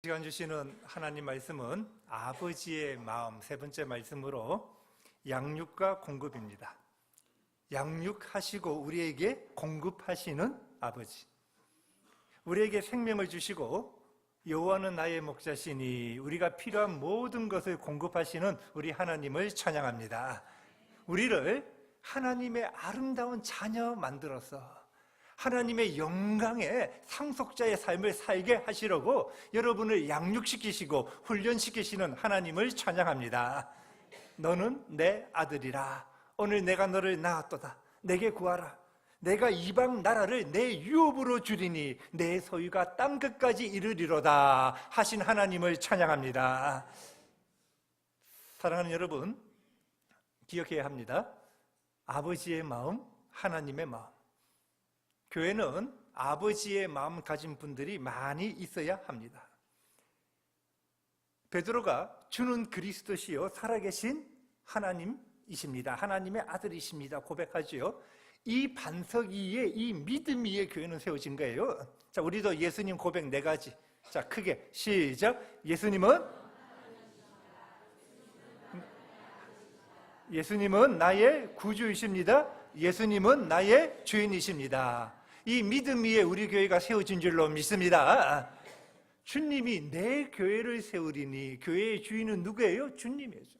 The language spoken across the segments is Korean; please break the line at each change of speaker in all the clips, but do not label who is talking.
시간 주시는 하나님 말씀은 아버지의 마음, 세 번째 말씀으로 양육과 공급입니다. 양육하시고 우리에게 공급하시는 아버지, 우리에게 생명을 주시고 여호와는 나의 목자시니 우리가 필요한 모든 것을 공급하시는 우리 하나님을 찬양합니다. 우리를 하나님의 아름다운 자녀 만들어서 하나님의 영광의 상속자의 삶을 살게 하시려고 여러분을 양육시키시고 훈련시키시는 하나님을 찬양합니다. 너는 내 아들이라. 오늘 내가 너를 낳았도다. 내게 구하라. 내가 이방 나라를 내 유업으로 주리니 내 소유가 땅끝까지 이르리로다 하신 하나님을 찬양합니다. 사랑하는 여러분, 기억해야 합니다. 아버지의 마음, 하나님의 마음. 교회는 아버지의 마음 가진 분들이 많이 있어야 합니다. 베드로가 주는 그리스도시요 살아계신 하나님이십니다. 하나님의 아들이십니다. 고백하지요. 이 반석 위에 이 믿음 위에 교회는 세워진 거예요. 자, 우리도 예수님 고백 4가지. 자, 크게 시작. 예수님은 나의 구주이십니다. 예수님은 나의 주인이십니다. 이 믿음 위에 우리 교회가 세워진 줄로 믿습니다. 주님이 내 교회를 세우리니 교회의 주인은 누구예요? 주님이에요.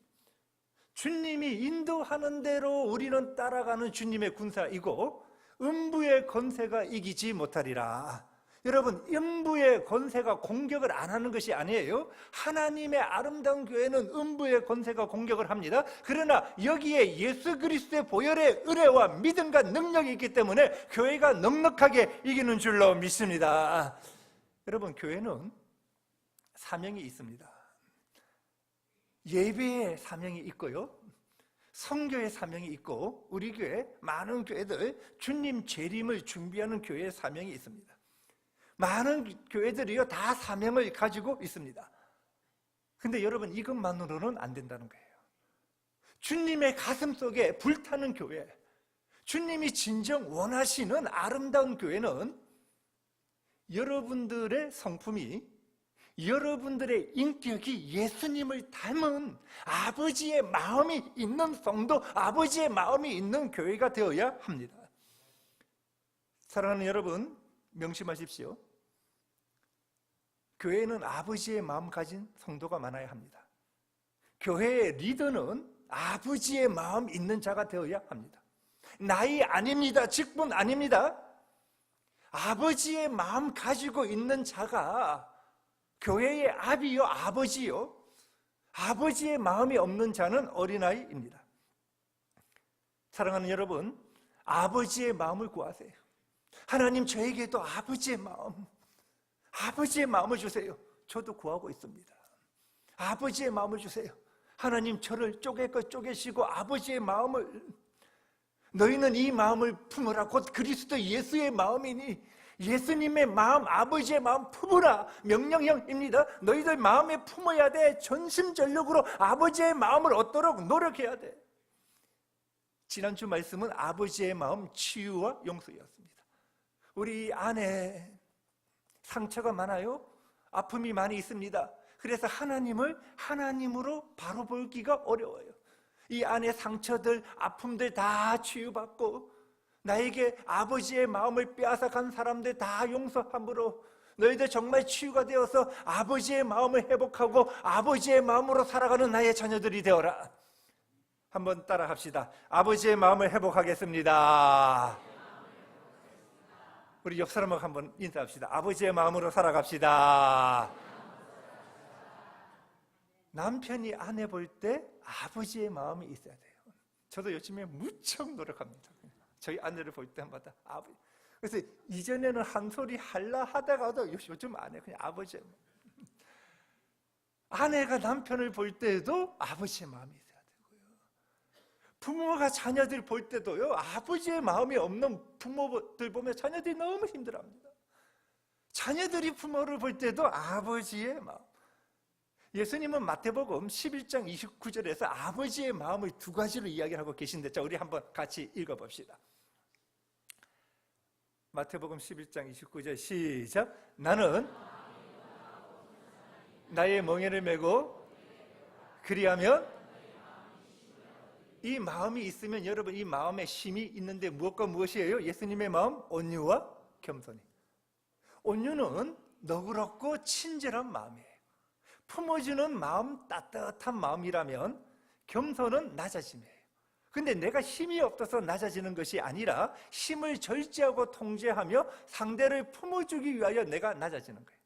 주님이 인도하는 대로 우리는 따라가는 주님의 군사이고 음부의 권세가 이기지 못하리라. 여러분, 음부의 권세가 공격을 안 하는 것이 아니에요. 하나님의 아름다운 교회는 음부의 권세가 공격을 합니다. 그러나 여기에 예수 그리스도의 보혈의 은혜와 믿음과 능력이 있기 때문에 교회가 넉넉하게 이기는 줄로 믿습니다. 여러분, 교회는 사명이 있습니다. 예배의 사명이 있고요, 선교의 사명이 있고, 우리 교회 많은 교회들 주님 재림을 준비하는 교회의 사명이 있습니다. 많은 교회들이요 다 사명을 가지고 있습니다. 근데 여러분, 이것만으로는 안 된다는 거예요. 주님의 가슴 속에 불타는 교회, 주님이 진정 원하시는 아름다운 교회는 여러분들의 성품이, 여러분들의 인격이 예수님을 닮은 아버지의 마음이 있는 성도, 아버지의 마음이 있는 교회가 되어야 합니다. 사랑하는 여러분, 명심하십시오. 교회는 아버지의 마음 가진 성도가 많아야 합니다. 교회의 리더는 아버지의 마음 있는 자가 되어야 합니다. 나이 아닙니다. 직분 아닙니다. 아버지의 마음 가지고 있는 자가 교회의 아비요 아버지요. 아버지의 마음이 없는 자는 어린아이입니다. 사랑하는 여러분, 아버지의 마음을 구하세요. 하나님, 저에게도 아버지의 마음을 주세요. 저도 구하고 있습니다. 아버지의 마음을 주세요. 하나님, 저를 쪼개시고 아버지의 마음을, 너희는 이 마음을 품으라. 곧 그리스도 예수의 마음이니 예수님의 마음, 아버지의 마음 품으라. 명령형입니다. 너희들 마음에 품어야 돼. 전심전력으로 아버지의 마음을 얻도록 노력해야 돼. 지난주 말씀은 아버지의 마음 치유와 용서였습니다. 우리 안에 상처가 많아요. 아픔이 많이 있습니다. 그래서 하나님을 하나님으로 바로 보기가 어려워요. 이 안에 상처들, 아픔들 다 치유받고 나에게 아버지의 마음을 빼앗아간 사람들 다 용서함으로 너희들 정말 치유가 되어서 아버지의 마음을 회복하고 아버지의 마음으로 살아가는 나의 자녀들이 되어라. 한번 따라 합시다. 아버지의 마음을 회복하겠습니다. 우리 옆 사람하고 한번 인사합시다. 아버지의 마음으로 살아갑시다. 남편이 아내 볼 때 아버지의 마음이 있어야 돼요. 저도 요즘에 무척 노력합니다. 저희 아내를 볼 때마다 아버지. 그래서 이전에는 한 소리 할라 하다가도 요즘 안 해요. 그냥 아버지의 마음. 아내가 남편을 볼 때도 아버지의 마음이 있어요. 부모가 자녀들 볼 때도요, 아버지의 마음이 없는 부모들 보면 자녀들이 너무 힘들어합니다. 자녀들이 부모를 볼 때도 아버지의 마음. 예수님은 마태복음 11장 29절에서 아버지의 마음을 2가지로 이야기하고 계신데, 자, 우리 한번 같이 읽어봅시다. 마태복음 11장 29절 시작. 나는 나의 멍에를 메고 그리하면 이 마음이 있으면 여러분 이 마음에 힘이 있는데 무엇과 무엇이에요? 예수님의 마음 온유와 겸손이. 온유는 너그럽고 친절한 마음이에요. 품어주는 마음, 따뜻한 마음이라면 겸손은 낮아짐이에요. 근데 내가 힘이 없어서 낮아지는 것이 아니라 힘을 절제하고 통제하며 상대를 품어주기 위하여 내가 낮아지는 거예요.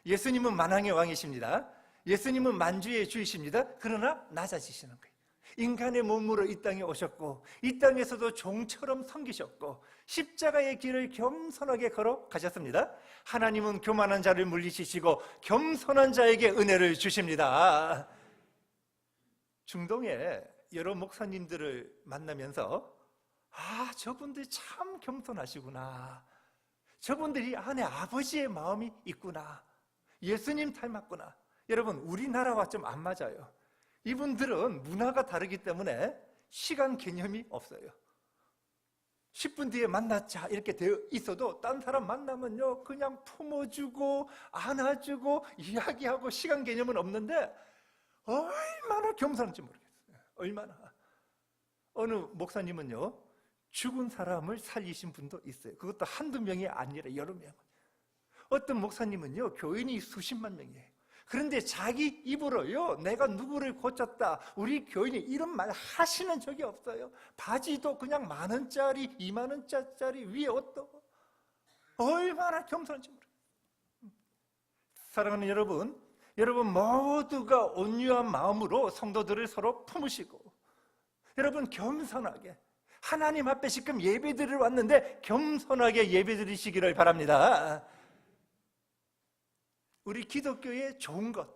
예수님은 만왕의 왕이십니다. 예수님은 만주의 주이십니다. 그러나 낮아지시는 거예요. 인간의 몸으로 이 땅에 오셨고 이 땅에서도 종처럼 섬기셨고 십자가의 길을 겸손하게 걸어가셨습니다. 하나님은 교만한 자를 물리치시고 겸손한 자에게 은혜를 주십니다. 중동에 여러 목사님들을 만나면서 저분들이 참 겸손하시구나, 저분들이 안에 아버지의 마음이 있구나, 예수님 닮았구나. 여러분 우리나라와 좀 안 맞아요. 이분들은 문화가 다르기 때문에 시간 개념이 없어요. 10분 뒤에 만나자 이렇게 되어 있어도 딴 사람 만나면요 그냥 품어주고 안아주고 이야기하고 시간 개념은 없는데 얼마나 겸손한지 모르겠어요. 얼마나. 어느 목사님은요 죽은 사람을 살리신 분도 있어요. 그것도 한두 명이 아니라 여러 명. 어떤 목사님은요 교인이 수십만 명이에요. 그런데 자기 입으로요 내가 누구를 고쳤다, 우리 교인이 이런 말 하시는 적이 없어요. 바지도 그냥 10,000원짜리 20,000원짜리 위에 옷도 얼마나 겸손한지 모르겠어요. 사랑하는 여러분 모두가 온유한 마음으로 성도들을 서로 품으시고, 여러분 겸손하게 하나님 앞에 지금 예배드리러 왔는데 겸손하게 예배드리시기를 바랍니다. 우리 기독교의 좋은 것,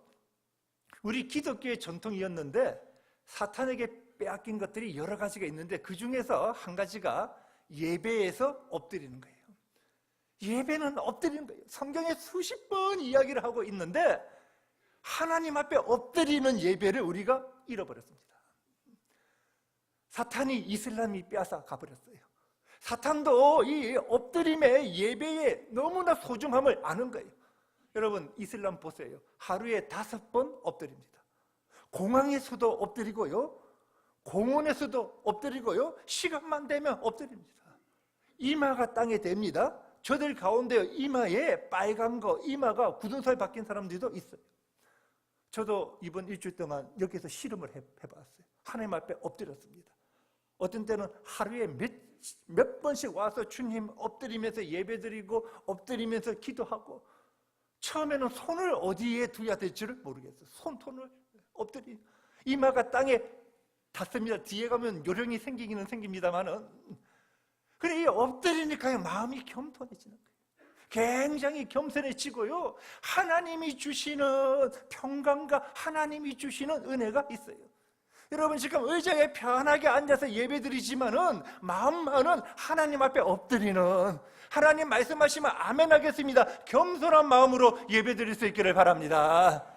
우리 기독교의 전통이었는데 사탄에게 빼앗긴 것들이 여러 가지가 있는데 그 중에서 한 가지가 예배에서 엎드리는 거예요. 예배는 엎드리는 거예요. 성경에 수십 번 이야기를 하고 있는데 하나님 앞에 엎드리는 예배를 우리가 잃어버렸습니다. 사탄이 이슬람이 빼앗아 가버렸어요. 사탄도 이 엎드림의 예배에 너무나 소중함을 아는 거예요. 여러분 이슬람 보세요. 하루에 5번 엎드립니다. 공항에서도 엎드리고요, 공원에서도 엎드리고요, 시간만 되면 엎드립니다. 이마가 땅에 댑니다. 저들 가운데 이마에 빨간 거, 이마가 굳은 살 박힌 사람들도 있어요. 저도 이번 일주일 동안 여기서 실험을 해봤어요. 하나님 앞에 엎드렸습니다. 어떤 때는 하루에 몇 번씩 와서 주님 엎드리면서 예배드리고 엎드리면서 기도하고, 처음에는 손을 어디에 두어야 될지를 모르겠어요. 손을 엎드리, 이마가 땅에 닿습니다. 뒤에 가면 요령이 생기기는 생깁니다만은, 그래 이 엎드리니까 마음이 겸손해지는 거예요. 굉장히 겸손해지고요, 하나님이 주시는 평강과 하나님이 주시는 은혜가 있어요. 여러분 지금 의자에 편하게 앉아서 예배드리지만은 마음만은 하나님 앞에 엎드리는, 하나님 말씀하시면 아멘 하겠습니다, 겸손한 마음으로 예배드릴 수 있기를 바랍니다.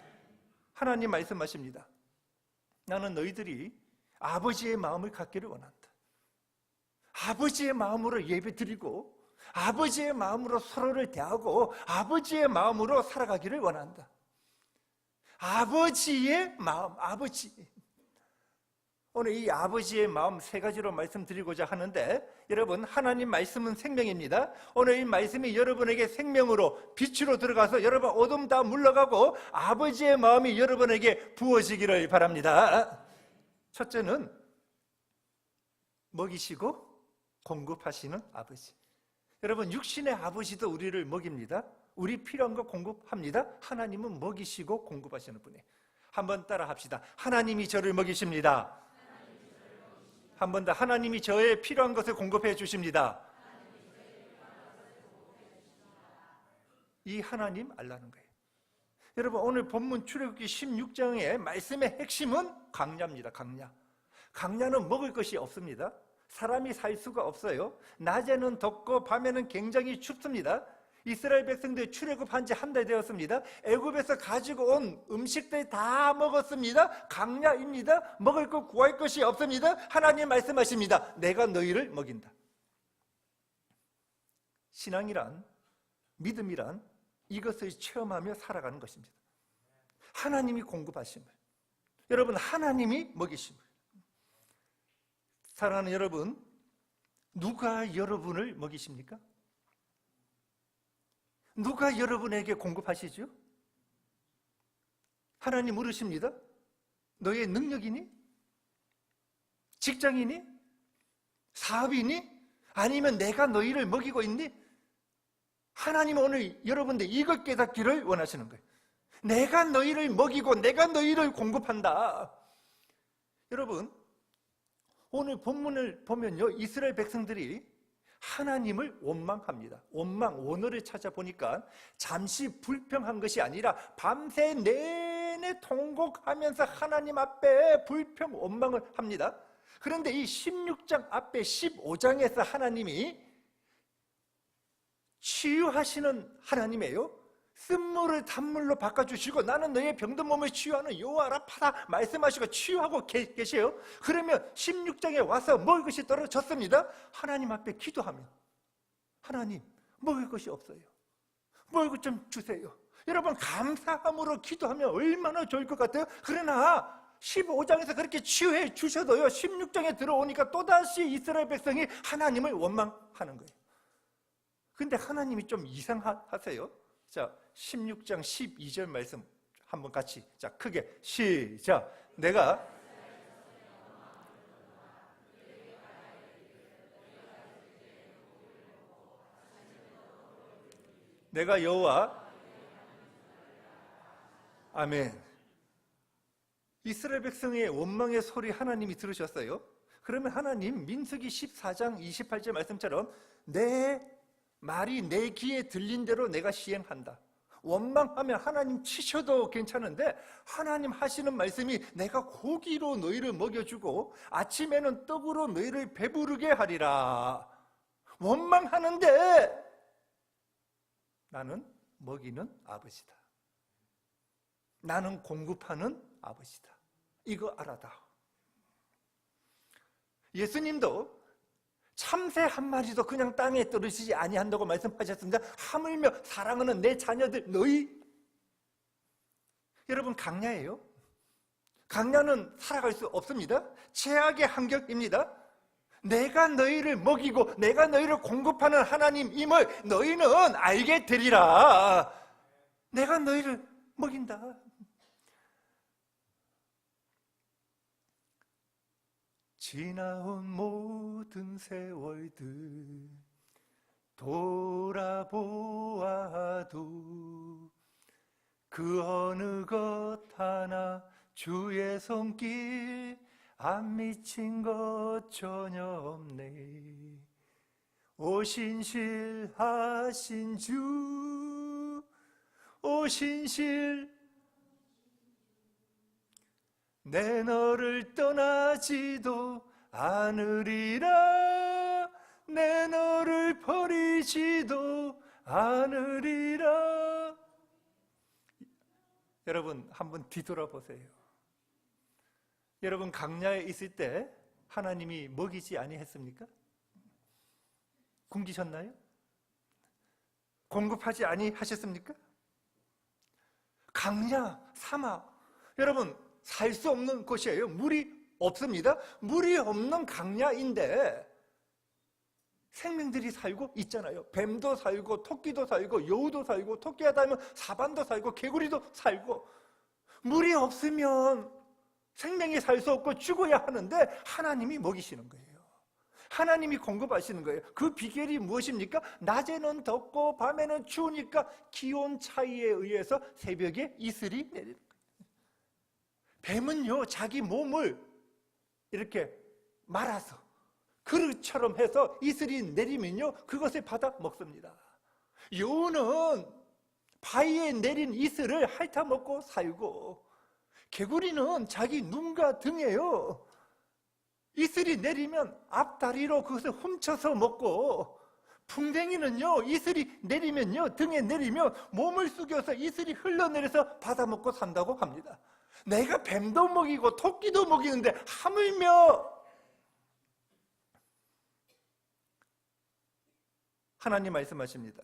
하나님 말씀하십니다. 나는 너희들이 아버지의 마음을 갖기를 원한다. 아버지의 마음으로 예배드리고 아버지의 마음으로 서로를 대하고 아버지의 마음으로 살아가기를 원한다. 아버지의 마음, 아버지. 오늘 이 아버지의 마음 3가지로 말씀드리고자 하는데, 여러분 하나님 말씀은 생명입니다. 오늘 이 말씀이 여러분에게 생명으로 빛으로 들어가서 여러분 어둠 다 물러가고 아버지의 마음이 여러분에게 부어지기를 바랍니다. 첫째는 먹이시고 공급하시는 아버지. 여러분 육신의 아버지도 우리를 먹입니다. 우리 필요한 거 공급합니다. 하나님은 먹이시고 공급하시는 분이에요. 한번 따라 합시다. 하나님이 저를 먹이십니다. 한 번 더. 하나님이 저의 필요한 것을 공급해 주십니다. 이 하나님 알라는 거예요. 여러분 오늘 본문 출애굽기 16장의 말씀의 핵심은 강야입니다. 강야는 먹을 것이 없습니다. 사람이 살 수가 없어요. 낮에는 덥고 밤에는 굉장히 춥습니다. 이스라엘 백성들 출애굽한 지 1달 되었습니다. 애굽에서 가지고 온 음식들 다 먹었습니다. 강야입니다. 먹을 것 구할 것이 없습니다. 하나님 말씀하십니다. 내가 너희를 먹인다. 신앙이란, 믿음이란 이것을 체험하며 살아가는 것입니다. 하나님이 공급하심을, 여러분 하나님이 먹이심을. 사랑하는 여러분, 누가 여러분을 먹이십니까? 누가 여러분에게 공급하시죠? 하나님 물으십니다. 너의 능력이니? 직장이니? 사업이니? 아니면 내가 너희를 먹이고 있니? 하나님은 오늘 여러분들 이것 깨닫기를 원하시는 거예요. 내가 너희를 먹이고 내가 너희를 공급한다. 여러분, 오늘 본문을 보면요, 이스라엘 백성들이 하나님을 원망합니다. 원어를 찾아보니까 잠시 불평한 것이 아니라 밤새 내내 통곡하면서 하나님 앞에 불평, 원망을 합니다. 그런데 이 16장 앞에 15장에서 하나님이 치유하시는 하나님이에요. 쓴물을 단물로 바꿔주시고 나는 너의 병든 몸을 치유하는 여호와 라파다 말씀하시고 치유하고 계세요. 그러면 16장에 와서 먹을 것이 떨어졌습니다. 하나님 앞에 기도하며, 하나님 먹을 것이 없어요, 먹을 것 좀 주세요. 여러분, 감사함으로 기도하면 얼마나 좋을 것 같아요. 그러나 15장에서 그렇게 치유해 주셔도요, 16장에 들어오니까 또다시 이스라엘 백성이 하나님을 원망하는 거예요. 근데 하나님이 좀 이상하세요. 자, 16장 12절 말씀 한번 같이, 자, 크게 시작. 내가 여호와. 아멘. 이스라엘 백성의 원망의 소리 하나님이 들으셨어요. 그러면 하나님 민수기 14장 28절 말씀처럼 내 말이 내 귀에 들린 대로 내가 시행한다. 원망하면 하나님 치셔도 괜찮은데 하나님 하시는 말씀이 내가 고기로 너희를 먹여주고 아침에는 떡으로 너희를 배부르게 하리라. 원망하는데 나는 먹이는 아버지다. 나는 공급하는 아버지다. 이거 알아다. 예수님도 참새 한 마리도 그냥 땅에 떨어지지 아니한다고 말씀하셨습니다. 하물며 사랑하는 내 자녀들 너희. 여러분, 강야예요. 강야는 살아갈 수 없습니다. 최악의 환경입니다. 내가 너희를 먹이고 내가 너희를 공급하는 하나님임을 너희는 알게 되리라. 내가 너희를 먹인다. 지나온 모든 세월들 돌아보아도 그 어느 것 하나 주의 손길 안 미친 것 전혀 없네. 오신실하신 주, 오신실 내 너를 떠나지도 않으리라. 내 너를 버리지도 않으리라. 여러분, 한번 뒤돌아보세요. 여러분, 강야에 있을 때 하나님이 먹이지 아니했습니까? 굶기셨나요? 공급하지 아니하셨습니까? 강야, 사막, 여러분 살 수 없는 곳이에요. 물이 없습니다. 물이 없는 강야인데 생명들이 살고 있잖아요. 뱀도 살고 토끼도 살고 여우도 살고 토끼가 닮은 사반도 살고 개구리도 살고. 물이 없으면 생명이 살 수 없고 죽어야 하는데 하나님이 먹이시는 거예요. 하나님이 공급하시는 거예요. 그 비결이 무엇입니까? 낮에는 덥고 밤에는 추우니까 기온 차이에 의해서 새벽에 이슬이 내리는 거예요. 뱀은요, 자기 몸을 이렇게 말아서 그릇처럼 해서 이슬이 내리면요, 그것을 받아 먹습니다. 여우는 바위에 내린 이슬을 핥아 먹고 살고, 개구리는 자기 눈과 등에요, 이슬이 내리면 앞다리로 그것을 훔쳐서 먹고, 풍뎅이는요, 이슬이 내리면요, 등에 내리면 몸을 숙여서 이슬이 흘러내려서 받아 먹고 산다고 합니다. 내가 뱀도 먹이고 토끼도 먹이는데 하물며 하나님 말씀하십니다.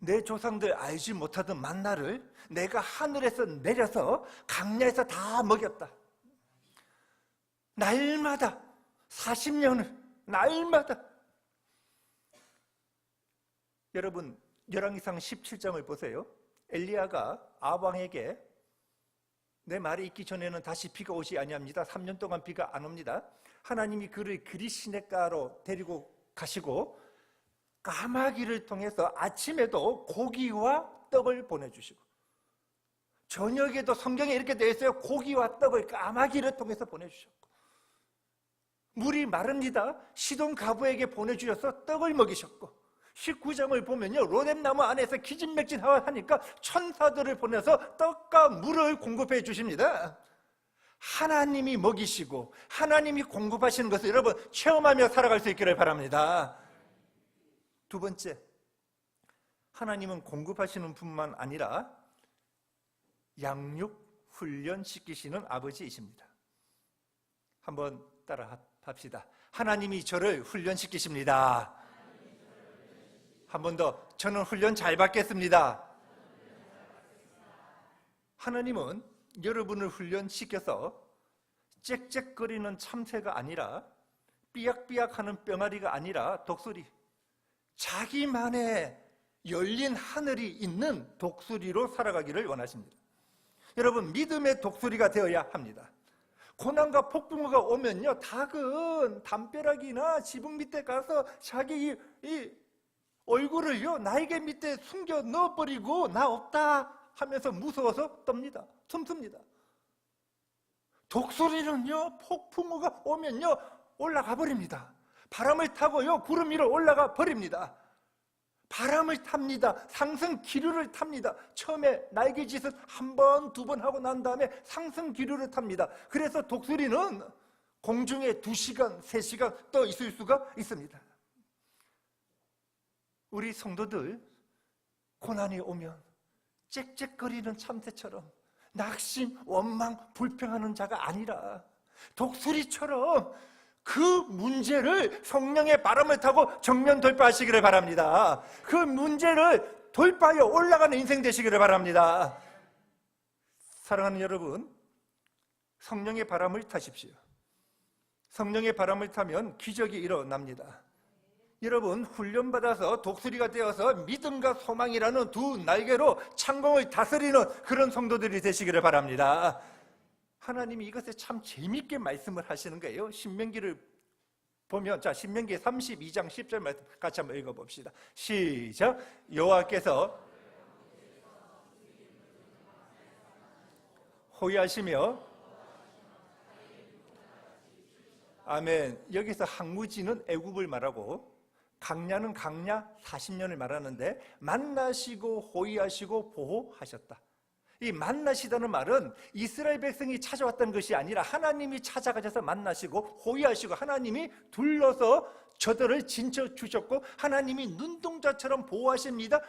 내 조상들 알지 못하던 만나를 내가 하늘에서 내려서 강야에서 다 먹였다. 날마다 40년을 날마다. 여러분 열왕기상 17장을 보세요. 엘리야가 아방에게 내 말이 있기 전에는 다시 비가 오지 아니합니다. 3년 동안 비가 안 옵니다. 하나님이 그를 그리 시냇가로 데리고 가시고 까마귀를 통해서 아침에도 고기와 떡을 보내주시고 저녁에도 성경에 이렇게 되어 있어요. 고기와 떡을 까마귀를 통해서 보내주셨고 물이 마릅니다. 시돈 가부에게 보내주셔서 떡을 먹이셨고 19장을 보면요 로뎀나무 안에서 기진맥진하니까 천사들을 보내서 떡과 물을 공급해 주십니다. 하나님이 먹이시고 하나님이 공급하시는 것을 여러분 체험하며 살아갈 수 있기를 바랍니다. 두 번째, 하나님은 공급하시는 뿐만 아니라 양육, 훈련시키시는 아버지이십니다. 한번 따라 합시다. 하나님이 저를 훈련시키십니다. 한 번 더, 저는 훈련 잘 받겠습니다. 하나님은 여러분을 훈련시켜서 짹짹거리는 참새가 아니라 삐약삐약하는 뿅아리가 아니라 독수리, 자기만의 열린 하늘이 있는 독수리로 살아가기를 원하십니다. 여러분 믿음의 독수리가 되어야 합니다. 고난과 폭풍우가 오면요 닭은 담벼락이나 지붕 밑에 가서 자기 이 얼굴을요 날개 밑에 숨겨 넣어버리고 나 없다 하면서 무서워서 떱니다. 숨습니다. 독수리는요 폭풍우가 오면요 올라가 버립니다. 바람을 타고요 구름 위로 올라가 버립니다. 바람을 탑니다. 상승 기류를 탑니다. 처음에 날개짓은 한 번, 두 번 하고 난 다음에 상승 기류를 탑니다. 그래서 독수리는 공중에 2시간, 3시간 떠 있을 수가 있습니다. 우리 성도들 고난이 오면 짹짹거리는 참새처럼 낙심, 원망, 불평하는 자가 아니라 독수리처럼 그 문제를 성령의 바람을 타고 정면 돌파하시기를 바랍니다. 그 문제를 돌파하여 올라가는 인생 되시기를 바랍니다. 사랑하는 여러분, 성령의 바람을 타십시오. 성령의 바람을 타면 기적이 일어납니다. 여러분 훈련받아서 독수리가 되어서 믿음과 소망이라는 두 날개로 창공을 다스리는 그런 성도들이 되시기를 바랍니다. 하나님이 이것에 참 재미있게 말씀을 하시는 거예요. 신명기를 보면 자 신명기 32장 10절 말씀 같이 한번 읽어봅시다. 시작. 여호와께서 호위하시며 아멘. 여기서 항무지는 애굽을 말하고 강야는 강야 40년을 말하는데 만나시고 호위하시고 보호하셨다. 이 만나시다는 말은 이스라엘 백성이 찾아왔다는 것이 아니라 하나님이 찾아가셔서 만나시고 호위하시고 하나님이 둘러서 저들을 진쳐주셨고 하나님이 눈동자처럼 보호하십니다.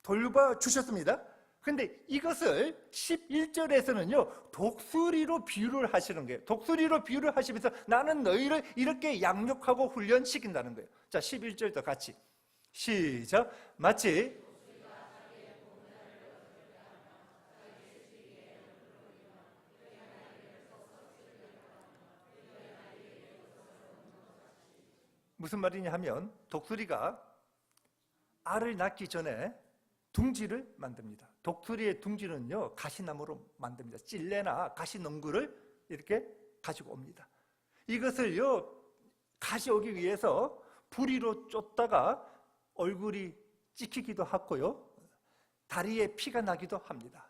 돌봐주셨습니다. 그런데 이것을 11절에서는요 독수리로 비유를 하시는 거예요. 독수리로 비유를 하시면서 나는 너희를 이렇게 양육하고 훈련시킨다는 거예요. 자 11절도 같이 시작. 마치 무슨 말이냐 하면 독수리가 알을 낳기 전에 둥지를 만듭니다. 독수리의 둥지는요 가시나무로 만듭니다. 찔레나 가시농구를 이렇게 가지고 옵니다. 이것을요 가져오기 위해서 부리로 쫓다가 얼굴이 찍히기도 하고요 다리에 피가 나기도 합니다.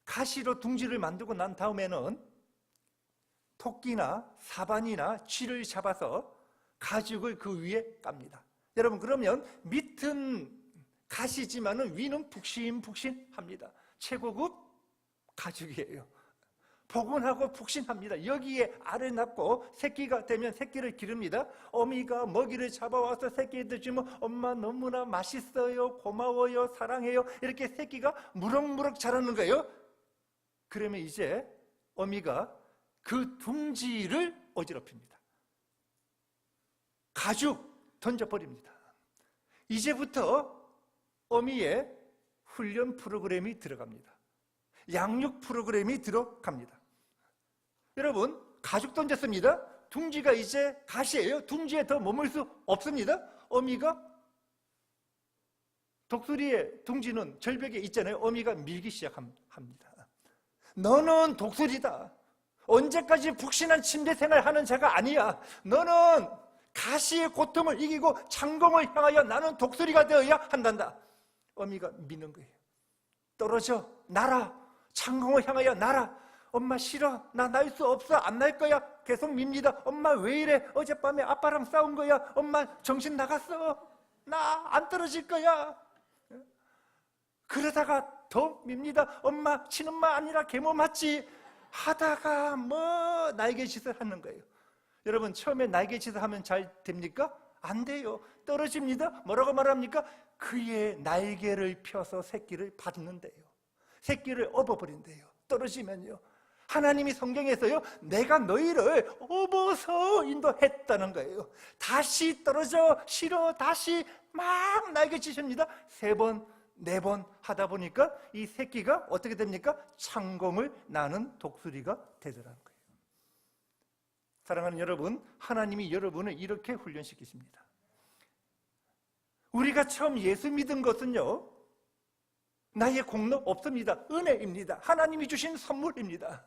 가시로 둥지를 만들고 난 다음에는 토끼나 사반이나 쥐를 잡아서 가죽을 그 위에 깝니다. 여러분 그러면 밑은 가시지만은 위는 푹신푹신합니다. 최고급 가죽이에요. 포근하고 푹신합니다. 여기에 알을 낳고 새끼가 되면 새끼를 기릅니다. 어미가 먹이를 잡아와서 새끼한테 주면 엄마 너무나 맛있어요, 고마워요, 사랑해요 이렇게 새끼가 무럭무럭 자라는 거예요. 그러면 이제 어미가 그 둥지를 어지럽힙니다. 가죽 던져버립니다. 이제부터 어미의 훈련 프로그램이 들어갑니다. 양육 프로그램이 들어갑니다. 여러분, 가죽 던졌습니다. 둥지가 이제 가시예요. 둥지에 더 머물 수 없습니다. 어미가 독수리의 둥지는 절벽에 있잖아요. 어미가 밀기 시작합니다. 너는 독수리다. 언제까지 푹신한 침대 생활하는 자가 아니야. 너는 가시의 고통을 이기고 창공을 향하여 나는 독수리가 되어야 한단다. 어미가 미는 거예요. 떨어져 날아. 창공을 향하여 날아. 엄마 싫어. 나 날 수 없어. 안 날 거야. 계속 밉니다. 엄마 왜 이래? 어젯밤에 아빠랑 싸운 거야. 엄마 정신 나갔어. 나 안 떨어질 거야. 그러다가 더 밉니다. 엄마 친엄마 아니라 계모 맞지? 하다가 뭐 날개짓을 하는 거예요. 여러분, 처음에 날개짓을 하면 잘 됩니까? 안 돼요. 떨어집니다. 뭐라고 말합니까? 그의 날개를 펴서 새끼를 받는데요. 새끼를 업어버린대요. 떨어지면요. 하나님이 성경에서요, 내가 너희를 업어서 인도했다는 거예요. 다시 떨어져 싫어. 다시 막 날개짓입니다. 3번, 4번 하다 보니까 이 새끼가 어떻게 됩니까? 창공을 나는 독수리가 되더라는 거예요. 사랑하는 여러분, 하나님이 여러분을 이렇게 훈련시키십니다. 우리가 처음 예수 믿은 것은요, 나의 공로 없습니다. 은혜입니다. 하나님이 주신 선물입니다.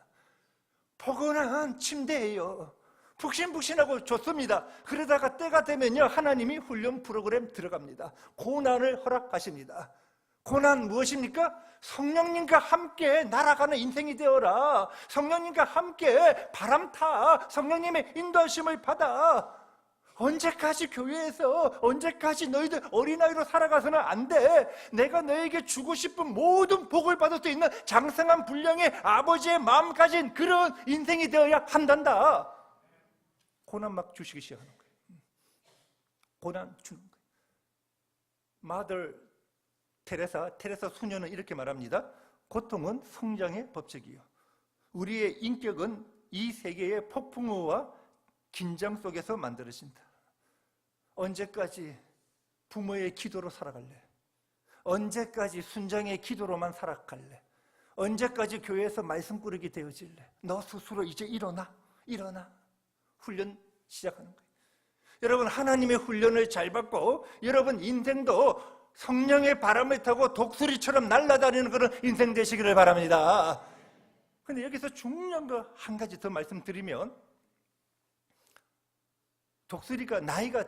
포근한 침대예요. 푹신푹신하고 좋습니다. 그러다가 때가 되면요, 하나님이 훈련 프로그램 들어갑니다. 고난을 허락하십니다. 고난 무엇입니까? 성령님과 함께 날아가는 인생이 되어라. 성령님과 함께 바람타. 성령님의 인도하심을 받아. 언제까지 교회에서, 언제까지 너희들 어린아이로 살아가서는 안 돼. 내가 너에게 주고 싶은 모든 복을 받을 수 있는 장성한 분량의 아버지의 마음 가진 그런 인생이 되어야 한단다. 고난 막 주시기 시작하는 거예요. 고난 주는 거예요. 마더 테레사 수녀는 이렇게 말합니다. 고통은 성장의 법칙이요, 우리의 인격은 이 세계의 폭풍우와 긴장 속에서 만들어진다. 언제까지 부모의 기도로 살아갈래? 언제까지 순장의 기도로만 살아갈래? 언제까지 교회에서 말씀 꾸르기 되어질래? 너 스스로 이제 일어나. 훈련 시작하는 거예요. 여러분, 하나님의 훈련을 잘 받고 여러분 인생도 성령의 바람을 타고 독수리처럼 날아다니는 그런 인생 되시기를 바랍니다. 그런데 여기서 중요한 거 한 가지 더 말씀드리면, 독수리가 나이가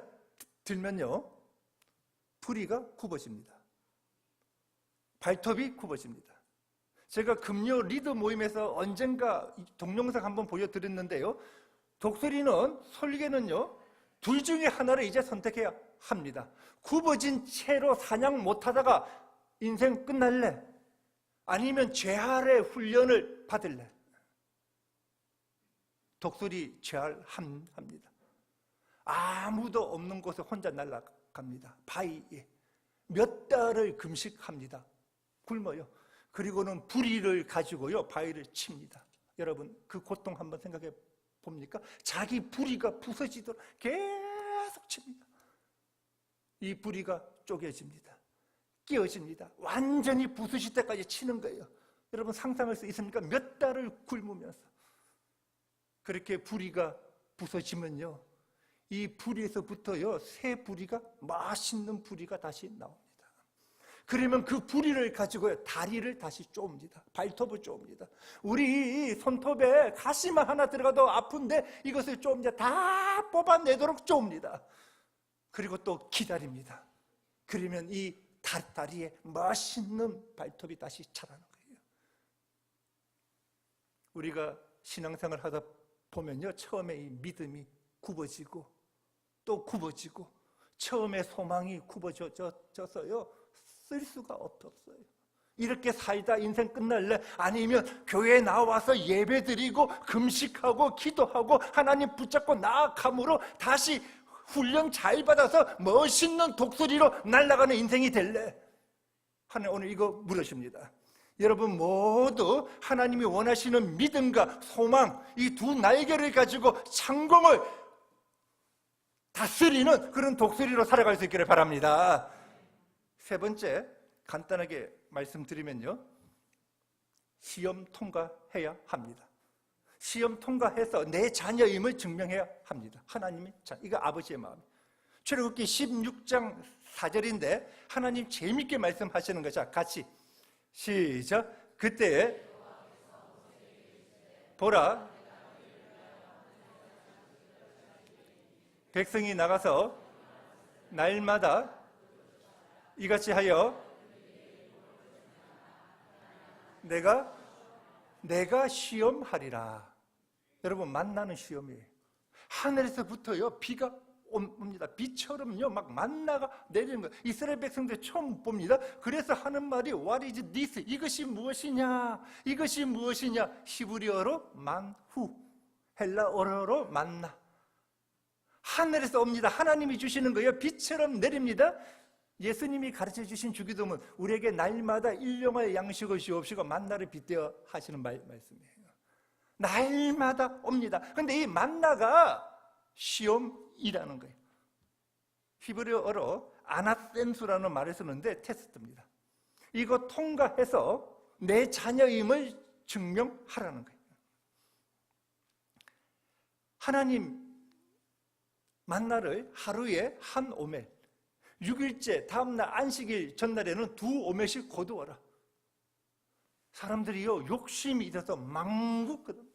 들면요, 부리가 굽어집니다. 발톱이 굽어집니다. 제가 금요 리드 모임에서 언젠가 동영상 한번 보여드렸는데요, 독수리는 설계는요, 둘 중에 하나를 이제 선택해야 합니다. 굽어진 채로 사냥 못하다가 인생 끝날래? 아니면 재활의 훈련을 받을래? 독수리 재활합니다. 아무도 없는 곳에 혼자 날아갑니다. 바위에 몇 달을 금식합니다. 굶어요. 그리고는 부리를 가지고요, 바위를 칩니다. 여러분, 그 고통 한번 생각해 봅니까? 자기 부리가 부서지도록 계속 칩니다. 이 부리가 쪼개집니다. 끼어집니다. 완전히 부서질 때까지 치는 거예요. 여러분, 상상할 수 있습니까? 몇 달을 굶으면서 그렇게 부리가 부서지면요, 이 부리에서부터요, 새 부리가, 맛있는 부리가 다시 나옵니다. 그러면 그 부리를 가지고요, 다리를 다시 쪼읍니다. 발톱을 쪼읍니다. 우리 손톱에 가시만 하나 들어가도 아픈데 이것을 쪼읍니다. 다 뽑아내도록 쪼읍니다. 그리고 또 기다립니다. 그러면 이 다리에 맛있는 발톱이 다시 자라는 거예요. 우리가 신앙생활 하다 보면요, 처음에 이 믿음이 굽어지고 또 굽어지고, 처음에 소망이 굽어져서요, 쓸 수가 없었어요. 이렇게 살다 인생 끝날래? 아니면 교회에 나와서 예배드리고 금식하고 기도하고 하나님 붙잡고 나아감으로 다시 훈련 잘 받아서 멋있는 독수리로 날아가는 인생이 될래? 하나님 오늘 이거 물으십니다. 여러분 모두 하나님이 원하시는 믿음과 소망, 이 두 날개를 가지고 창공을 다스리는 그런 독수리로 살아갈 수 있기를 바랍니다. 세 번째, 간단하게 말씀드리면요, 시험 통과해야 합니다. 시험 통과해서 내 자녀임을 증명해야 합니다. 하나님이 이거 아버지의 마음이에요. 출애굽기 16장 4절인데 하나님 재밌게 말씀하시는 거죠. 같이 시작. 그때에 보라, 백성이 나가서 날마다 이같이 하여 내가 시험하리라. 여러분, 만나는 시험이에요. 하늘에서부터요 비가 옵니다. 비처럼요 막 만나가 내리는 거예요. 이스라엘 백성들 처음 봅니다. 그래서 하는 말이 What is this? 이것이 무엇이냐? 이것이 무엇이냐? 히브리어로 만후, 헬라어로 만나. 하늘에서 옵니다. 하나님이 주시는 거예요. 비처럼 내립니다. 예수님이 가르쳐 주신 주기도문, 우리에게 날마다 일용할 양식을 주옵시고 만나를 빗대어 하시는 말씀이에요. 날마다 옵니다. 그런데 이 만나가 시험이라는 거예요. 히브리어로 아나센수라는 말을 쓰는데 테스트입니다. 이거 통과해서 내 자녀임을 증명하라는 거예요. 하나님 만나를 하루에 한 오멜, 6일째 다음날 안식일 전날에는 2오멜씩 거두어라. 사람들이요 욕심이 있어서 망국거든.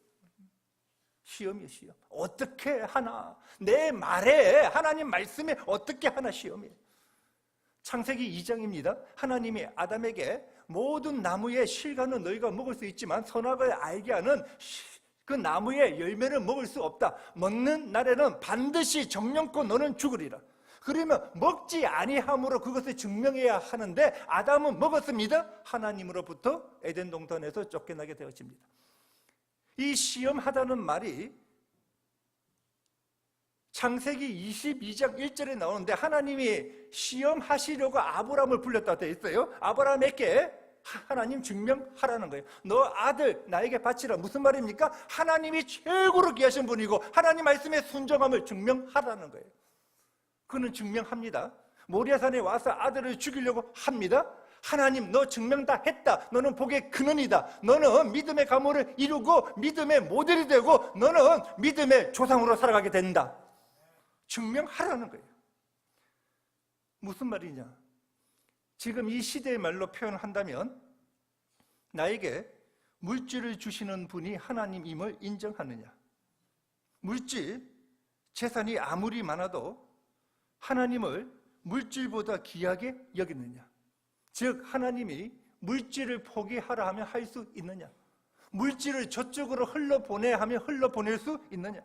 시험이에요, 시험. 어떻게 하나? 내 말에, 하나님 말씀에 어떻게 하나? 시험이에요. 창세기 2장입니다. 하나님이 아담에게 모든 나무의 실과는 너희가 먹을 수 있지만 선악을 알게 하는 그 나무의 열매는 먹을 수 없다. 먹는 날에는 반드시 정령코 너는 죽으리라. 그러면 먹지 아니함으로 그것을 증명해야 하는데 아담은 먹었습니다. 하나님으로부터 에덴 동산에서 쫓겨나게 되어집니다. 이 시험하다는 말이 창세기 22장 1절에 나오는데 하나님이 시험하시려고 아브라함을 불렀다 되어 있어요. 아브라함에게 하나님 증명하라는 거예요. 너 아들 나에게 바치라. 무슨 말입니까? 하나님이 최고로 귀하신 분이고 하나님 말씀에 순종함을 증명하라는 거예요. 그는 증명합니다. 모리아산에 와서 아들을 죽이려고 합니다. 하나님, 너 증명 다 했다. 너는 복의 근원이다. 너는 믿음의 가문을 이루고 믿음의 모델이 되고 너는 믿음의 조상으로 살아가게 된다. 증명하라는 거예요. 무슨 말이냐? 지금 이 시대의 말로 표현한다면 나에게 물질을 주시는 분이 하나님임을 인정하느냐? 물질, 재산이 아무리 많아도 하나님을 물질보다 귀하게 여기느냐? 즉 하나님이 물질을 포기하라 하면 할 수 있느냐? 물질을 저쪽으로 흘러보내야 하면 흘러보낼 수 있느냐?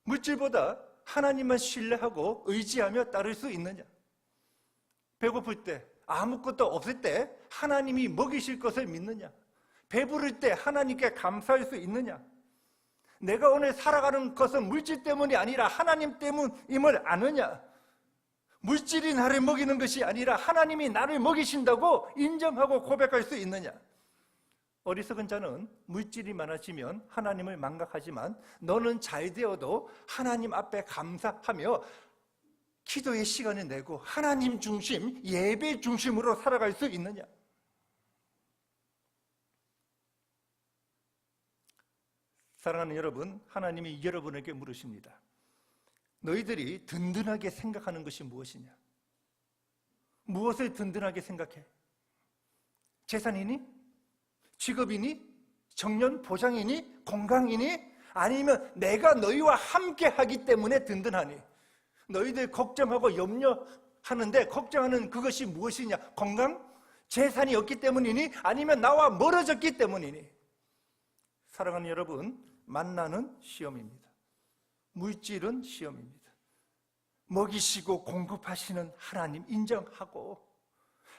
물질보다 하나님만 신뢰하고 의지하며 따를 수 있느냐? 배고플 때, 아무것도 없을 때 하나님이 먹이실 것을 믿느냐? 배부를 때 하나님께 감사할 수 있느냐? 내가 오늘 살아가는 것은 물질 때문이 아니라 하나님 때문임을 아느냐? 물질이 나를 먹이는 것이 아니라 하나님이 나를 먹이신다고 인정하고 고백할 수 있느냐? 어리석은 자는 물질이 많아지면 하나님을 망각하지만 너는 잘 되어도 하나님 앞에 감사하며 기도의 시간을 내고 하나님 중심, 예배 중심으로 살아갈 수 있느냐? 사랑하는 여러분, 하나님이 여러분에게 물으십니다. 너희들이 든든하게 생각하는 것이 무엇이냐? 무엇을 든든하게 생각해? 재산이니? 직업이니? 정년 보장이니? 건강이니? 아니면 내가 너희와 함께 하기 때문에 든든하니? 너희들 걱정하고 염려하는데 걱정하는 그것이 무엇이냐? 건강? 재산이 없기 때문이니? 아니면 나와 멀어졌기 때문이니? 사랑하는 여러분, 만나는 시험입니다. 물질은 시험입니다. 먹이시고 공급하시는 하나님 인정하고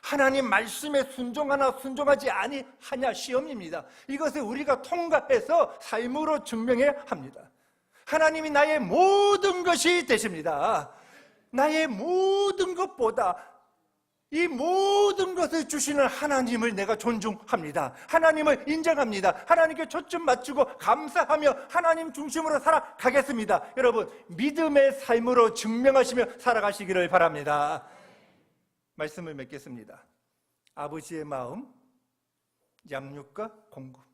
하나님 말씀에 순종하나 순종하지 아니하냐 시험입니다. 이것을 우리가 통과해서 삶으로 증명해야 합니다. 하나님이 나의 모든 것이 되십니다. 나의 모든 것보다 이 모든 것을 주시는 하나님을 내가 존중합니다. 하나님을 인정합니다. 하나님께 초점 맞추고 감사하며 하나님 중심으로 살아가겠습니다. 여러분, 믿음의 삶으로 증명하시며 살아가시기를 바랍니다. 말씀을 맺겠습니다. 아버지의 마음, 양육과 공급.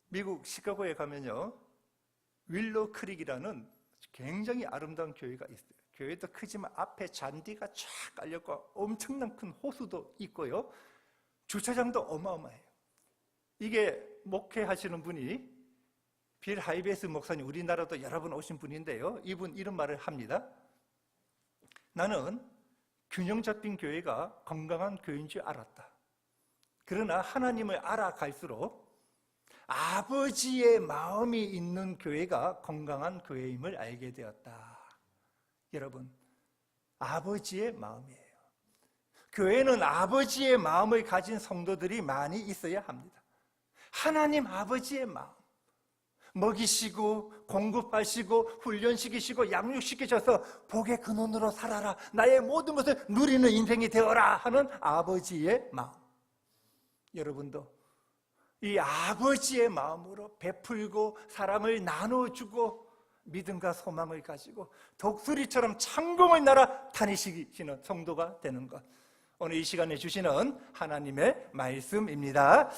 미국 시카고에 가면요, 윌로우 크릭이라는 굉장히 아름다운 교회가 있어요. 교회도 크지만 앞에 잔디가 쫙 깔렸고 엄청난 큰 호수도 있고요, 주차장도 어마어마해요. 이게 목회하시는 분이 빌 하이베스 목사님, 우리나라도 여러 번 오신 분인데요, 이분 이런 말을 합니다. 나는 균형 잡힌 교회가 건강한 교회인 줄 알았다. 그러나 하나님을 알아갈수록 아버지의 마음이 있는 교회가 건강한 교회임을 알게 되었다. 여러분, 아버지의 마음이에요. 교회는 아버지의 마음을 가진 성도들이 많이 있어야 합니다. 하나님 아버지의 마음, 먹이시고 공급하시고 훈련시키시고 양육시키셔서 복의 근원으로 살아라, 나의 모든 것을 누리는 인생이 되어라 하는 아버지의 마음. 여러분도 이 아버지의 마음으로 베풀고 사랑을 나눠주고 믿음과 소망을 가지고 독수리처럼 창공을 날아 다니시는 성도가 되는 것, 오늘 이 시간에 주시는 하나님의 말씀입니다.